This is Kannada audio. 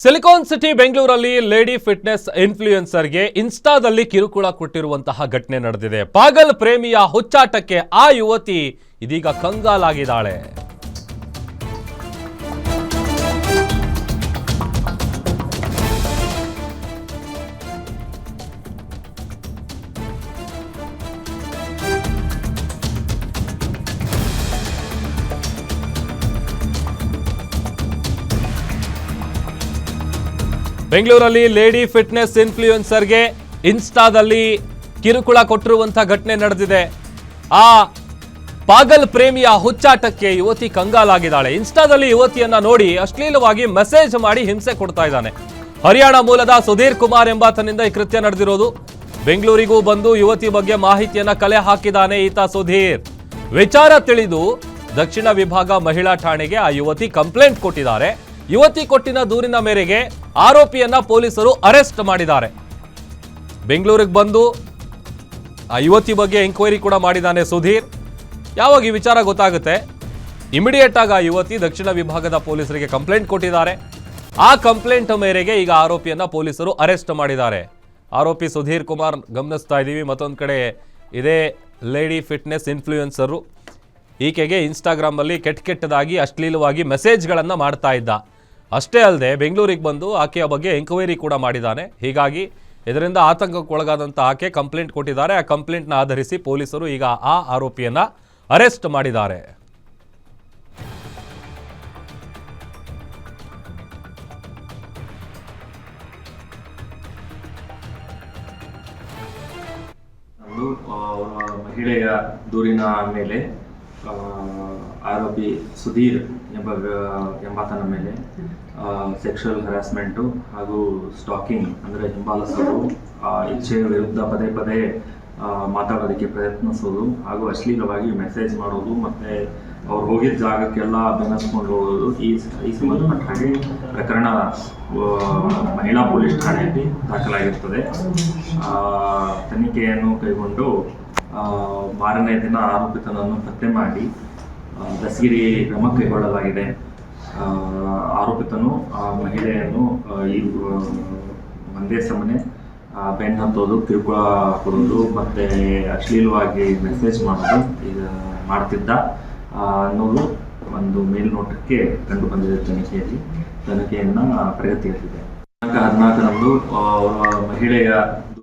ಸಿಲಿಕಾನ್ ಸಿಟಿ ಬೆಂಗಳೂರಲ್ಲಿ ಲೇಡಿ ಫಿಟ್ನೆಸ್ ಇನ್ಫ್ಲೂಯೆನ್ಸರ್ಗೆ ಇನ್ಸ್ಟಾದಲ್ಲಿ ಕಿರುಕುಳ ಕೊಟ್ಟಿರುವಂತಹ ಘಟನೆ ನಡೆದಿದೆ. ಪಾಗಲ್ ಪ್ರೇಮಿಯ ಹುಚ್ಚಾಟಕ್ಕೆ ಆ ಯುವತಿ ಇದೀಗ ಕಂಗಾಲಾಗಿದ್ದಾಳೆ. ಬೆಂಗಳೂರಲ್ಲಿ ಲೇಡಿ ಫಿಟ್ನೆಸ್ ಇನ್ಫ್ಲೂಯೆನ್ಸರ್ಗೆ ಇನ್ಸ್ಟಾದಲ್ಲಿ ಕಿರುಕುಳ ಕೊಟ್ಟಿರುವಂತಹ ಘಟನೆ ನಡೆದಿದೆ. ಆ ಪಾಗಲ್ ಪ್ರೇಮಿಯ ಹುಚ್ಚಾಟಕ್ಕೆ ಯುವತಿ ಕಂಗಾಲಾಗಿದ್ದಾಳೆ. ಇನ್ಸ್ಟಾದಲ್ಲಿ ಯುವತಿಯನ್ನ ನೋಡಿ ಅಶ್ಲೀಲವಾಗಿ ಮೆಸೇಜ್ ಮಾಡಿ ಹಿಂಸೆ ಕೊಡ್ತಾ ಇದ್ದಾನೆ. ಹರಿಯಾಣ ಮೂಲದ ಸುಧೀರ್ ಕುಮಾರ್ ಎಂಬಾತನಿಂದ ಈ ಕೃತ್ಯ ನಡೆದಿರೋದು. ಬೆಂಗಳೂರಿಗೂ ಬಂದು ಯುವತಿ ಬಗ್ಗೆ ಮಾಹಿತಿಯನ್ನ ಕಲೆ ಹಾಕಿದ್ದಾನೆ ಈತ ಸುಧೀರ್. ವಿಚಾರ ತಿಳಿದು ದಕ್ಷಿಣ ವಿಭಾಗ ಮಹಿಳಾ ಠಾಣೆಗೆ ಆ ಯುವತಿ ಕಂಪ್ಲೇಂಟ್ ಕೊಟ್ಟಿದ್ದಾರೆ. ಯುವತಿ ಕೊಟ್ಟಿನ ದೂರಿನ ಮೇರೆಗೆ ಆರೋಪಿಯನ್ನ ಪೊಲೀಸರು ಅರೆಸ್ಟ್ ಮಾಡಿದ್ದಾರೆ. ಬೆಂಗಳೂರಿಗೆ ಬಂದು ಆ ಯುವತಿ ಬಗ್ಗೆ ಎಂಕ್ವೈರಿ ಕೂಡ ಮಾಡಿದ್ದಾನೆ ಸುಧೀರ್. ಯಾವಾಗ ಈ ವಿಚಾರ ಗೊತ್ತಾಗುತ್ತೆ, ಇಮಿಡಿಯೇಟ್ ಆಗಿ ಆ ಯುವತಿ ದಕ್ಷಿಣ ವಿಭಾಗದ ಪೊಲೀಸರಿಗೆ ಕಂಪ್ಲೇಂಟ್ ಕೊಟ್ಟಿದ್ದಾರೆ. ಆ ಕಂಪ್ಲೇಂಟ್ ಮೇರೆಗೆ ಈಗ ಆರೋಪಿಯನ್ನ ಪೊಲೀಸರು ಅರೆಸ್ಟ್ ಮಾಡಿದ್ದಾರೆ. ಆರೋಪಿ ಸುಧೀರ್ ಕುಮಾರ್ ಗಮನಿಸ್ತಾ ಇದ್ದೀವಿ. ಮತ್ತೊಂದು ಕಡೆ ಇದೇ ಲೇಡಿ ಫಿಟ್ನೆಸ್ ಇನ್ಫ್ಲೂಯೆನ್ಸರು ಈಕೆಗೆ ಇನ್ಸ್ಟಾಗ್ರಾಮಲ್ಲಿ ಕೆಟ್ಟದಾಗಿ ಅಶ್ಲೀಲವಾಗಿ ಮೆಸೇಜ್ಗಳನ್ನು ಮಾಡ್ತಾ ಇದ್ದ. ಅಷ್ಟೇ ಅಲ್ಲದೆ ಬೆಂಗಳೂರಿಗೆ ಬಂದು ಆಕೆಯ ಬಗ್ಗೆ ಎಂಕ್ವೈರಿ ಕೂಡ ಮಾಡಿದ್ದಾನೆ. ಹೀಗಾಗಿ ಇದರಿಂದ ಆತಂಕಕ್ಕೊಳಗಾದಂಥ ಆಕೆ ಕಂಪ್ಲೇಂಟ್ ಕೊಟ್ಟಿದ್ದಾರೆ. ಆ ಕಂಪ್ಲೇಂಟ್ನ ಆಧರಿಸಿ ಪೊಲೀಸರು ಈಗ ಆ ಆರೋಪಿಯನ್ನ ಅರೆಸ್ಟ್ ಮಾಡಿದ್ದಾರೆ. ಮಹಿಳೆಯ ದೂರಿನ ಮೇಲೆ ಆರೋಪಿ ಸುಧೀರ್ ಎಂಬಾತನ ಮೇಲೆ ಸೆಕ್ಷುವಲ್ ಹರಾಸ್ಮೆಂಟು ಹಾಗೂ ಸ್ಟಾಕಿಂಗ್ ಅಂದರೆ ಹಿಂಬಾಲಿಸೋದು, ಇಚ್ಛೆಯ ವಿರುದ್ಧ ಪದೇ ಪದೇ ಮಾತಾಡೋದಕ್ಕೆ ಪ್ರಯತ್ನಿಸೋದು ಹಾಗೂ ಅಶ್ಲೀಲವಾಗಿ ಮೆಸೇಜ್ ಮಾಡೋದು ಮತ್ತು ಅವ್ರು ಹೋಗಿದ್ದ ಜಾಗಕ್ಕೆಲ್ಲ ಬೆನ್ನಸ್ಕೊಂಡು ಹೋಗೋದು, ಈ ಸಂಬಂಧಪಟ್ಟ ಹಾಗೆ ಪ್ರಕರಣ ಮಹಿಳಾ ಪೊಲೀಸ್ ಠಾಣೆಯಲ್ಲಿ ದಾಖಲಾಗಿರ್ತದೆ. ತನಿಖೆಯನ್ನು ಕೈಗೊಂಡು ಮಾರನೇ ದಿನ ಆರೋಪಿತನನ್ನು ಪತ್ತೆ ಮಾಡಿ ದಸಗಿರಿ ಕ್ರಮ ಕೈಗೊಳ್ಳಲಾಗಿದೆ. ಆರೋಪಿತನು ಮಹಿಳೆಯನ್ನು ಈ ಒಂದೇ ಸಮನೆ ಬೆನ್ನು ಹತ್ತೋದು, ಕಿರುಕುಳ ಕೊಡೋದು ಮತ್ತು ಅಶ್ಲೀಲವಾಗಿ ಮೆಸೇಜ್ ಮಾಡೋದು ಮಾಡ್ತಿದ್ದ ಅನ್ನೋದು ಒಂದು ಮೇಲ್ನೋಟಕ್ಕೆ ಕಂಡು ಬಂದಿದೆ. ತನಿಖೆಯನ್ನು ಪ್ರಗತಿಯಲ್ಲಿದೆ. 14ರಂದು ಮಹಿಳೆಯ